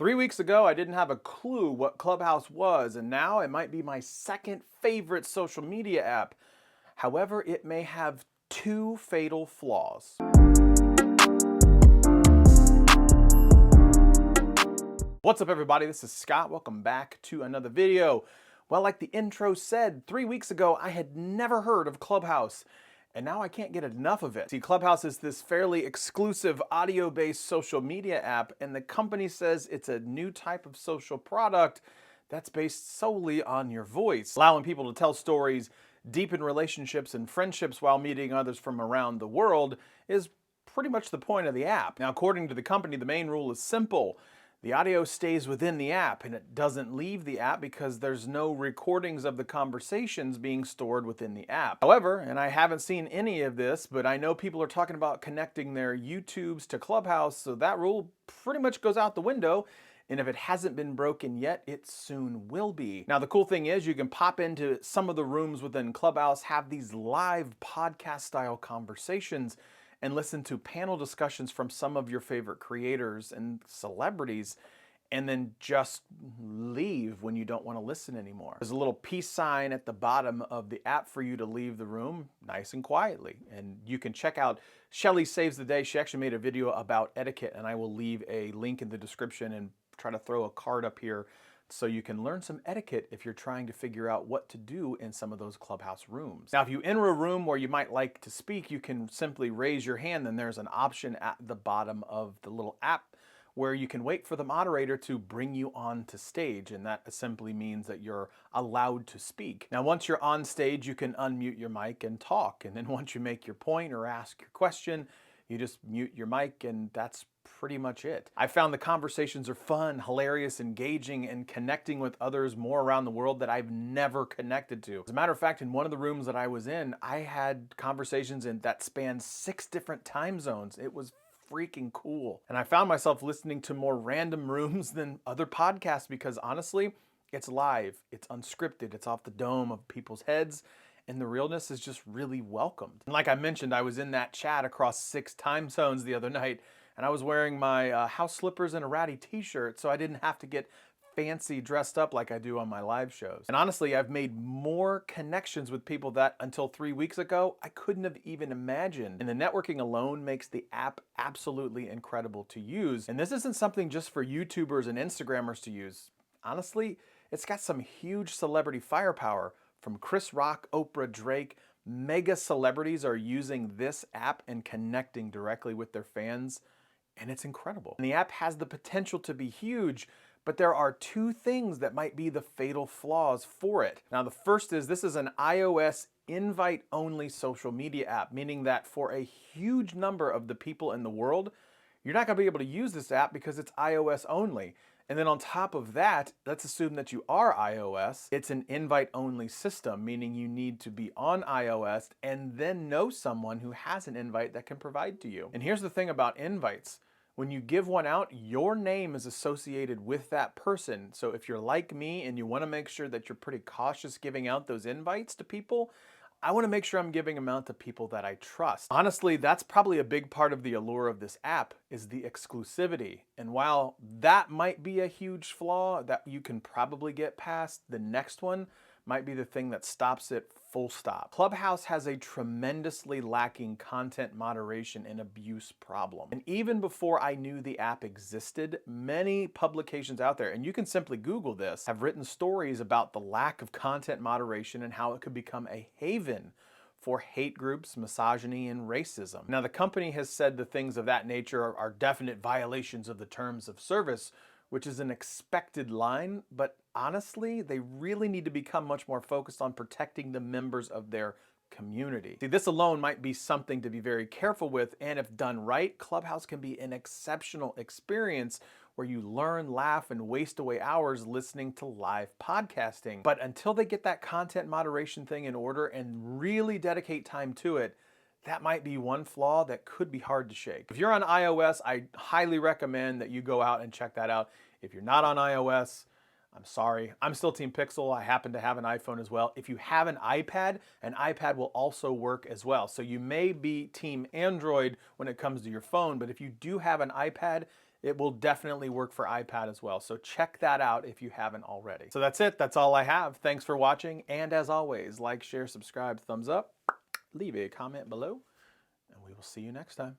3 weeks ago, I didn't have a clue what Clubhouse was, and now it might be my second favorite social media app. However, it may have two fatal flaws. What's up, everybody? This is Scott. Welcome back to another video. Well, like the intro said, 3 weeks ago, I had never heard of Clubhouse, and now I can't get enough of it. See, Clubhouse is this fairly exclusive audio-based social media app, and the company says it's a new type of social product that's based solely on your voice, allowing people to tell stories, deepen relationships and friendships while meeting others from around the world is pretty much the point of the app. Now, according to the company, the main rule is simple. The audio stays within the app and it doesn't leave the app because there's no recordings of the conversations being stored within the app. However, and I haven't seen any of this, but I know people are talking about connecting their YouTubes to Clubhouse, so that rule pretty much goes out the window. And if it hasn't been broken yet, it soon will be. Now, the cool thing is you can pop into some of the rooms within Clubhouse, have these live podcast style conversations, and listen to panel discussions from some of your favorite creators and celebrities, and then just leave when you don't want to listen anymore. There's a little peace sign at the bottom of the app for you to leave the room nice and quietly. And you can check out Shelly Saves the Day. She actually made a video about etiquette, and I will leave a link in the description and try to throw a card up here so you can learn some etiquette if you're trying to figure out what to do in some of those Clubhouse rooms. Now, if you enter a room where you might like to speak, you can simply raise your hand. Then there's an option at the bottom of the little app where you can wait for the moderator to bring you onto stage, and that simply means that you're allowed to speak. Now, once you're on stage, you can unmute your mic and talk, and then once you make your point or ask your question, you just mute your mic, and that's pretty much it. I found the conversations are fun, hilarious, engaging, and connecting with others more around the world that I've never connected to. As a matter of fact, in one of the rooms that I was in, I had conversations that spanned 6 different time zones. It was freaking cool. And I found myself listening to more random rooms than other podcasts because honestly, it's live, it's unscripted, it's off the dome of people's heads, and the realness is just really welcomed. And like I mentioned, I was in that chat across 6 time zones the other night, and I was wearing my house slippers and a ratty t-shirt, so I didn't have to get fancy dressed up like I do on my live shows. And honestly, I've made more connections with people that until 3 weeks ago, I couldn't have even imagined. And the networking alone makes the app absolutely incredible to use. And this isn't something just for YouTubers and Instagrammers to use. Honestly, it's got some huge celebrity firepower. From Chris Rock, Oprah, Drake, mega celebrities are using this app and connecting directly with their fans, and it's incredible. And the app has the potential to be huge, but there are 2 things that might be the fatal flaws for it. Now, the first is this is an iOS invite-only social media app, meaning that for a huge number of the people in the world, you're not going to be able to use this app because it's iOS only. And then on top of that, let's assume that you are iOS. It's an invite-only system, meaning you need to be on iOS and then know someone who has an invite that can provide to you. And here's the thing about invites. When you give one out, your name is associated with that person. So if you're like me and you want to make sure that you're pretty cautious giving out those invites to people, I want to make sure I'm giving them out to people that I trust. Honestly, that's probably a big part of the allure of this app is the exclusivity. And while that might be a huge flaw that you can probably get past, the next one might be the thing that stops it full stop. Clubhouse has a tremendously lacking content moderation and abuse problem. And even before I knew the app existed, many publications out there, and you can simply Google this, have written stories about the lack of content moderation and how it could become a haven for hate groups, misogyny, and racism. Now, the company has said the things of that nature are definite violations of the terms of service, which is an expected line, but honestly, they really need to become much more focused on protecting the members of their community. See, this alone might be something to be very careful with, and if done right, Clubhouse can be an exceptional experience where you learn, laugh, and waste away hours listening to live podcasting. But until they get that content moderation thing in order and really dedicate time to it, that might be one flaw that could be hard to shake. If you're on iOS, I highly recommend that you go out and check that out. If you're not on iOS, I'm sorry. I'm still Team Pixel. I happen to have an iPhone as well. If you have an iPad will also work as well. So you may be Team Android when it comes to your phone, but if you do have an iPad, It will definitely work for iPad as well, so check that out if you haven't already. So that's it. That's all I have. Thanks for watching, and as always, like, share, subscribe, thumbs up, leave a comment below, and we will see you next time.